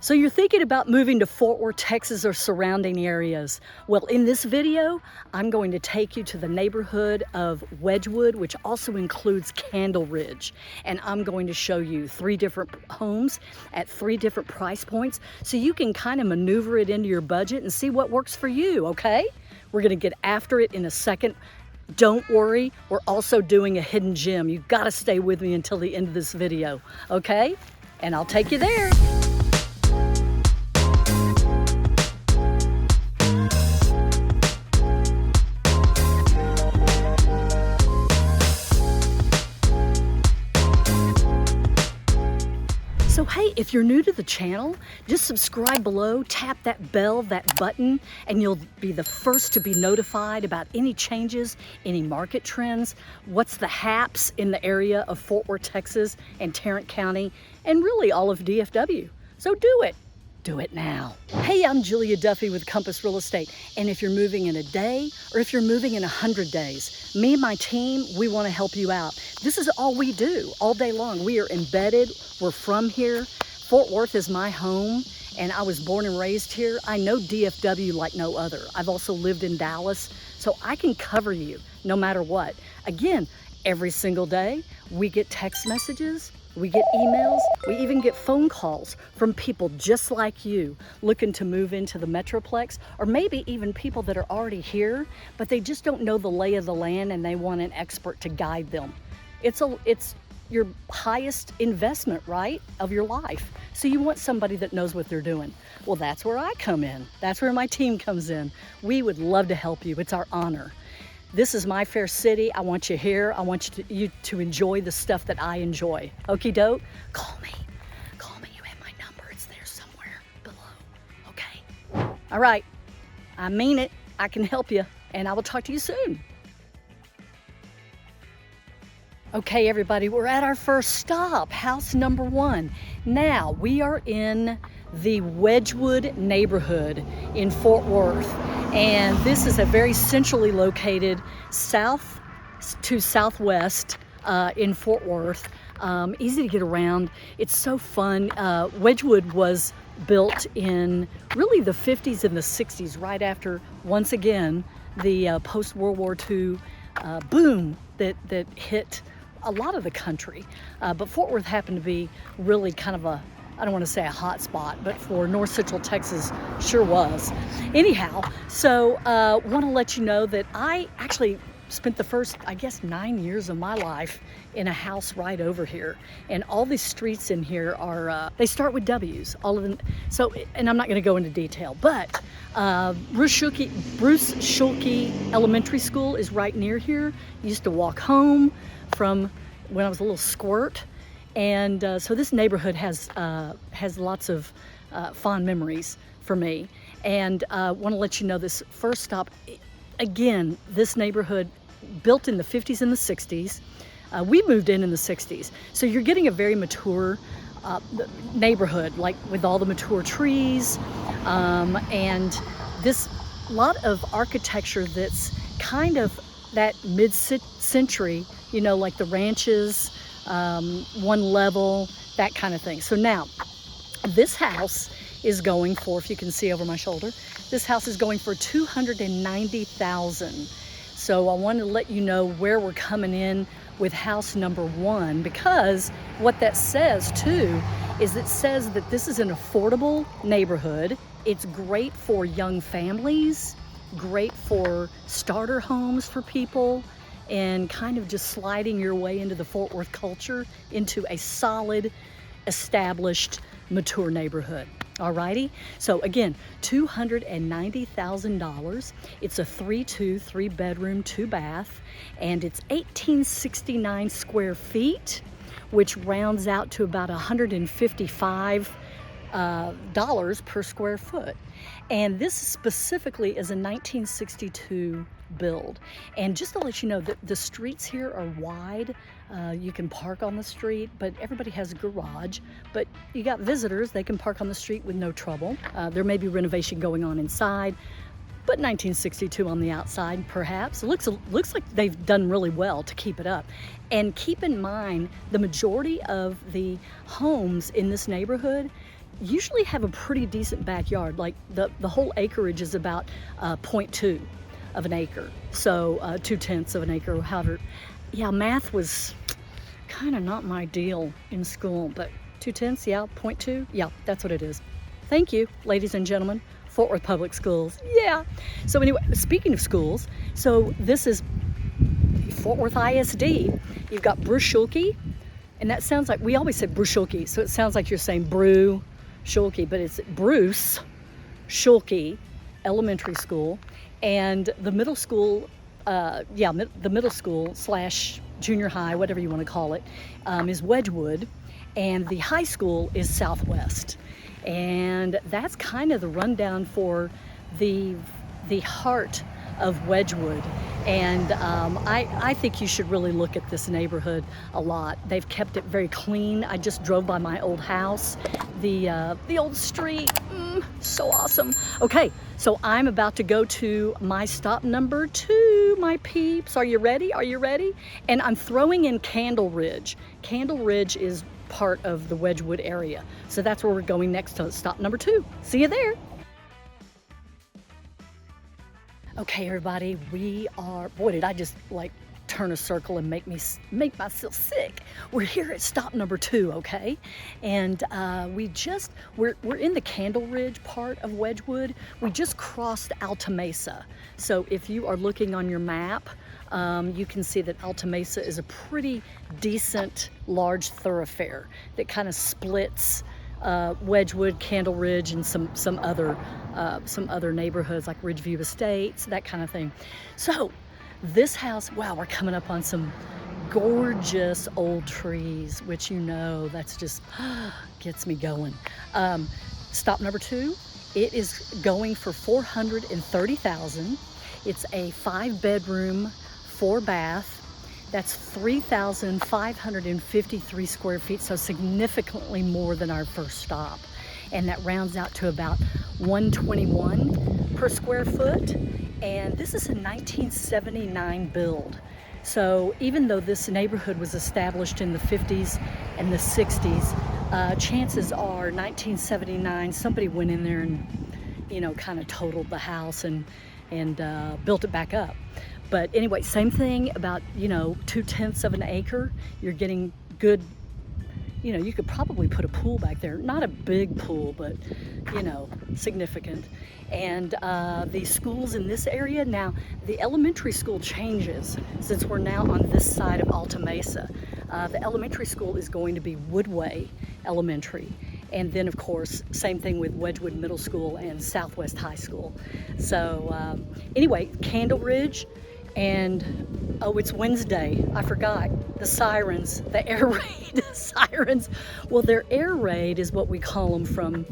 So you're thinking about moving to Fort Worth, Texas or surrounding areas. Well, in this video, I'm going to take you to the neighborhood of Wedgwood, which also includes Candleridge. And I'm going to show you 3 different homes at 3 different price points so you can kind of maneuver it into your budget and see what works for you, okay? We're gonna get after it in a second. Don't worry, we're also doing a hidden gem. You've gotta stay with me until the end of this video, okay? And I'll take you there. So hey, if you're new to the channel, just subscribe below, tap that bell, that button, and you'll be the first to be notified about any changes, any market trends, what's the haps in the area of Fort Worth, Texas and Tarrant County, and really all of DFW. So do it. Do it now. Hey, I'm Julia Duffy with Compass Real Estate. And if you're moving in a day or if you're moving in 100 days, me and my team, we want to help you out. This is all we do all day long. We are embedded. We're from here. Fort Worth is my home and I was born and raised here. I know DFW like no other. I've also lived in Dallas, so I can cover you no matter what. Again, every single day we get text messages. We get emails, we even get phone calls from people just like you looking to move into the Metroplex, or maybe even people that are already here, but they just don't know the lay of the land and they want an expert to guide them. It's your highest investment, right, of your life. So you want somebody that knows what they're doing. Well, that's where I come in. That's where my team comes in. We would love to help you. It's our honor. This is my fair city. I want you here. I want you to enjoy the stuff that I enjoy. Okie doke? Call me. Call me. You have my number. It's there somewhere below. Okay? All right. I mean it. I can help you. And I will talk to you soon. Okay, everybody. We're at our first stop. House number 1. Now, we are in the Wedgwood neighborhood in Fort Worth. And this is a very centrally located south to southwest in Fort Worth. Easy to get around. It's so fun. Wedgwood was built in really the 50s and the 60s, right after, once again, the post-World War II boom that hit a lot of the country. But Fort Worth happened to be really kind of I don't want to say a hot spot, but for North Central Texas, sure was. Anyhow, so want to let you know that I actually spent the first, I guess, 9 years of my life in a house right over here. And all these streets in here are, they start with W's, all of them. So, and I'm not going to go into detail, but Bruce Schulke Elementary School is right near here. I used to walk home from when I was a little squirt. And so this neighborhood has lots of fond memories for me. And want to let you know this first stop, again, this neighborhood built in the 50s and the 60s. We moved in the 60s. So you're getting a very mature neighborhood, like with all the mature trees. And this lot of architecture that's kind of that mid-century, you know, like the ranches, one level, that kind of thing. So now, this house is going for, if you can see over my shoulder, this house is going for $290,000. So I want to let you know where we're coming in with house number 1, because what that says too is it says that this is an affordable neighborhood. It's great for young families, great for starter homes for people, and kind of just sliding your way into the Fort Worth culture, into a solid, established, mature neighborhood. Alrighty? So again, $290,000. It's a 3-2, 3-bedroom, 2-bath, and it's 1,869 square feet, which rounds out to about $155 per square foot. And this specifically is a 1962 build. And just to let you know that the streets here are wide. You can park on the street, but everybody has a garage. But you got visitors, they can park on the street with no trouble. There may be renovation going on inside, but 1962 on the outside, perhaps. It looks like they've done really well to keep it up. And keep in mind, the majority of the homes in this neighborhood, usually have a pretty decent backyard. Like the whole acreage is about 0.2 of an acre. So 2/10 of an acre, however. Yeah, math was kind of not my deal in school, but 2/10, yeah, 0.2, yeah, that's what it is. Thank you, ladies and gentlemen. Fort Worth Public Schools, yeah. So anyway, speaking of schools, so this is Fort Worth ISD. You've got Bruce Schulke, and that sounds like, we always said Bruce Schulke, so it sounds like you're saying Brew Schulke, but it's Bruce Schulke Elementary School, and the middle school, the middle school slash junior high, whatever you want to call it, is Wedgwood, and the high school is Southwest. And that's kind of the rundown for the heart of Wedgwood. And I think you should really look at this neighborhood a lot. They've kept it very clean. I just drove by my old house, the old street, so awesome. Okay, so I'm about to go to my stop number 2, my peeps. Are you ready? Are you ready? And I'm throwing in Candleridge. Candleridge is part of the Wedgwood area. So that's where we're going next to stop number 2. See you there. Okay, everybody, we are, boy, did I just like turn a circle and make myself sick. We're here at stop number 2, okay? And we're in the Candleridge part of Wedgwood. We just crossed Alta Mesa. So if you are looking on your map, you can see that Alta Mesa is a pretty decent large thoroughfare that kind of splits Wedgwood, Candleridge, and some other neighborhoods like Ridgeview Estates, that kind of thing. So this house, wow, we're coming up on some gorgeous old trees, which that's just gets me going. Stop number 2, it is going for $430,000. It's a 5-bedroom, 4-bath. That's 3,553 square feet, so significantly more than our first stop. And that rounds out to about $121 per square foot. And this is a 1979 build. So even though this neighborhood was established in the 50s and the 60s, chances are 1979, somebody went in there and, kind of totaled the house and built it back up. But anyway, same thing about, 2/10 of an acre. You're getting good, you could probably put a pool back there. Not a big pool, but, significant. And the schools in this area, now the elementary school changes since we're now on this side of Alta Mesa. The elementary school is going to be Woodway Elementary. And then, of course, same thing with Wedgwood Middle School and Southwest High School. So anyway, Candleridge. And oh, it's Wednesday, I forgot, the sirens, the air raid sirens. Well, their air raid is what we call them from,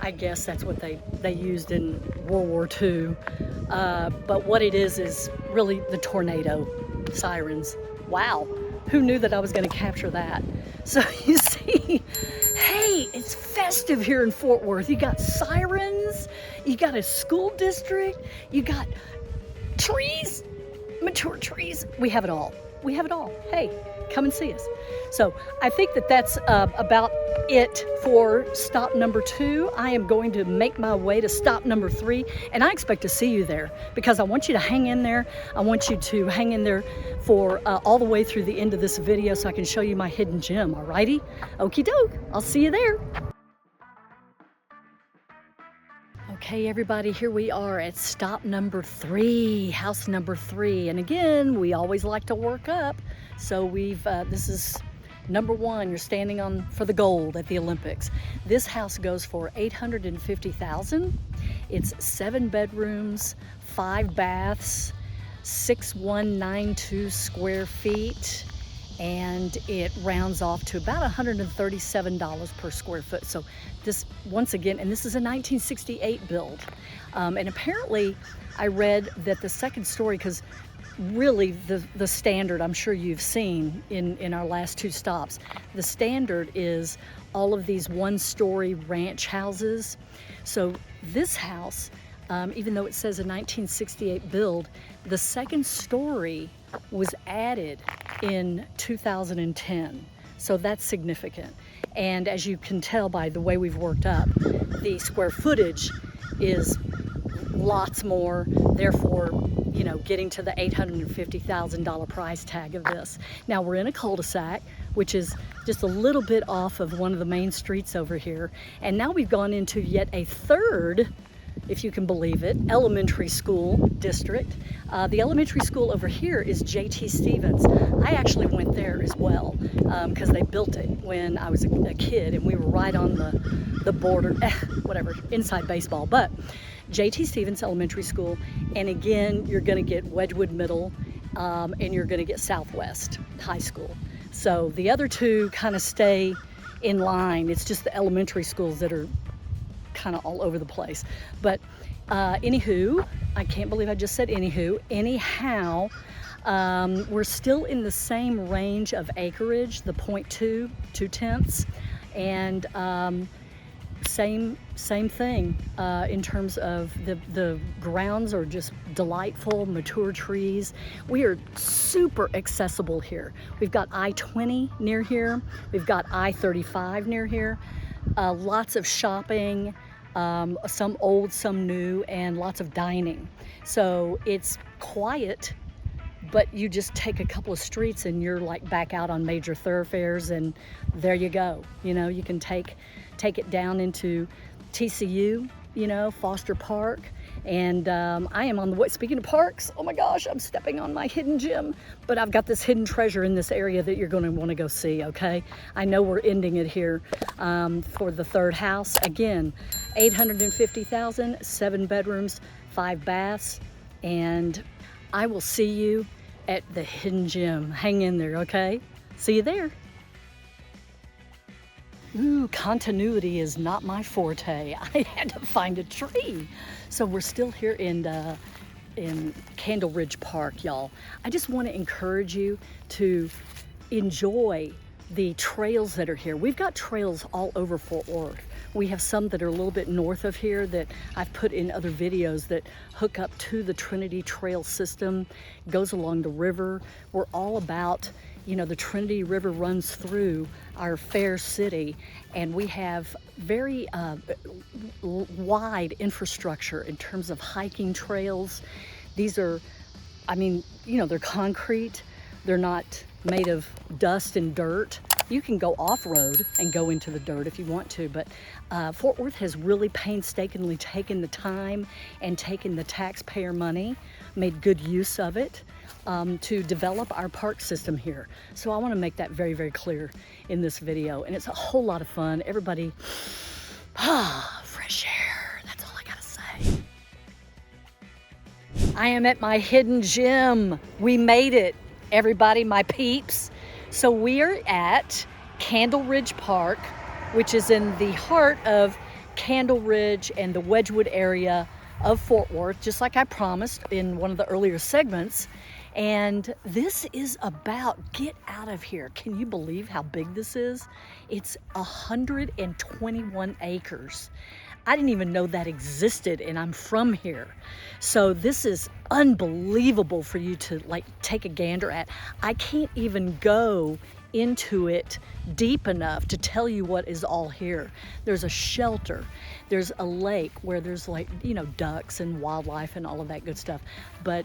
I guess that's what they used in World War II. But what it is really the tornado sirens. Wow, who knew that I was gonna capture that? So you see, hey, it's festive here in Fort Worth. You got sirens, you got a school district, you got trees, mature trees. We have it all. We have it all. Hey, come and see us. So I think that's about it for stop number 2. I am going to make my way to stop number 3, and I expect to see you there because I want you to hang in there. I want you to hang in there for all the way through the end of this video so I can show you my hidden gem, alrighty? Okie doke, I'll see you there. Okay, everybody, here we are at stop number 3, house number 3. And again, we always like to work up. So this is number 1. You're standing for the gold at the Olympics. This house goes for $850,000. It's 7 bedrooms, 5 baths, 6,192 square feet. And it rounds off to about $137 per square foot. So this, once again, and this is a 1968 build. And apparently I read that the second story, because really the standard, I'm sure you've seen in our last 2 stops, the standard is all of these 1-story ranch houses. So this house, even though it says a 1968 build, the second story was added in 2010. So that's significant. And as you can tell by the way we've worked up, the square footage is lots more, therefore, you know, getting to the $850,000 price tag of this. Now we're in a cul-de-sac, which is just a little bit off of one of the main streets over here. And now we've gone into yet a third, if you can believe it, elementary school district. The elementary school over here is J.T. Stevens. I actually went there as well because they built it when I was a kid, and we were right on the border, whatever, inside baseball. But J.T. Stevens Elementary School, and again, you're going to get Wedgwood Middle, and you're going to get Southwest High School. So the other two kind of stay in line. It's just the elementary schools that are kind of all over the place. But anywho, I can't believe I just said anywho. Anyhow, we're still in the same range of acreage, the 0.2 and same thing in terms of the grounds are just delightful, mature trees. We are super accessible here. We've got I-20 near here. We've got I-35 near here. Lots of shopping, some old, some new, and lots of dining. So it's quiet, but you just take a couple of streets and you're like back out on major thoroughfares, and there you go. You know, you can take it down into TCU, you know, Foster Park. And I am on the way. Speaking of parks, oh my gosh, I'm stepping on my hidden gem, but I've got this hidden treasure in this area that you're going to want to go see, okay? I know we're ending it here for the third house. Again, $850,000, 7 bedrooms, 5 baths, and I will see you at the hidden gem. Hang in there, okay? See you there. Ooh, continuity is not my forte. I had to find a tree. So we're still here in Candleridge Park, y'all. I just want to encourage you to enjoy the trails that are here. We've got trails all over Fort Worth. We have some that are a little bit north of here that I've put in other videos that hook up to the Trinity Trail system, goes along the river. We're all about, you know, the Trinity River runs through our fair city, and we have very wide infrastructure in terms of hiking trails. These are, I mean, you know, they're concrete. They're not made of dust and dirt. You can go off-road and go into the dirt if you want to, but Fort Worth has really painstakingly taken the time and taken the taxpayer money, made good use of it to develop our park system here. So I want to make that very, very clear in this video, and it's a whole lot of fun. Everybody, fresh air, that's all I gotta say. I am at my hidden gem. We made it, everybody, my peeps. So we are at Candleridge Park, which is in the heart of Candleridge and the Wedgwood area of Fort Worth, just like I promised in one of the earlier segments. And this is about, get out of here. Can you believe how big this is? It's 121 acres. I didn't even know that existed, and I'm from here. So this is unbelievable for you to like take a gander at. I can't even go into it deep enough to tell you what is all here. There's a shelter, there's a lake where there's like, you know, ducks and wildlife and all of that good stuff. But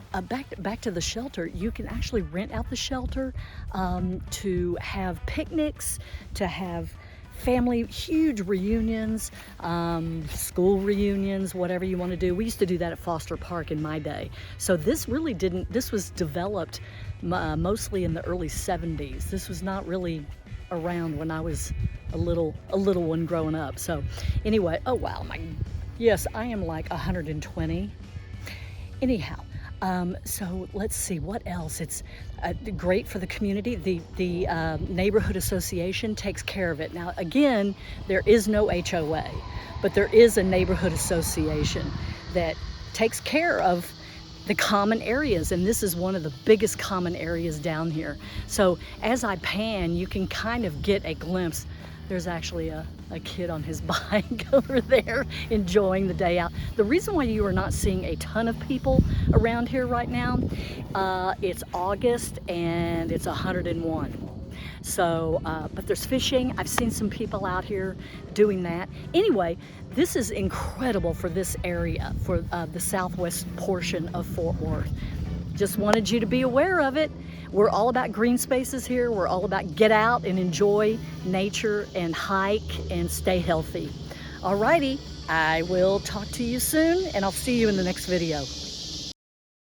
back to the shelter, you can actually rent out the shelter to have picnics, to have family, huge reunions, school reunions, whatever you want to do. We used to do that at Foster Park in my day. So this really didn't, this was developed mostly in the early 70s. This was not really around when I was a little one growing up. So anyway, oh wow, yes, I am like 120. Anyhow, so let's see what else. It's great for the community. The neighborhood association takes care of it. Now again, there is no HOA, but there is a neighborhood association that takes care of the common areas, and this is one of the biggest common areas down here. So as I pan, you can kind of get a glimpse. There's actually a kid on his bike over there enjoying the day out. The reason why you are not seeing a ton of people around here right now, it's August and it's 101. So, but there's fishing. I've seen some people out here doing that. Anyway, this is incredible for this area, for the southwest portion of Fort Worth. Just wanted you to be aware of it. We're all about green spaces here. We're all about get out and enjoy nature and hike and stay healthy. Alrighty, I will talk to you soon, and I'll see you in the next video.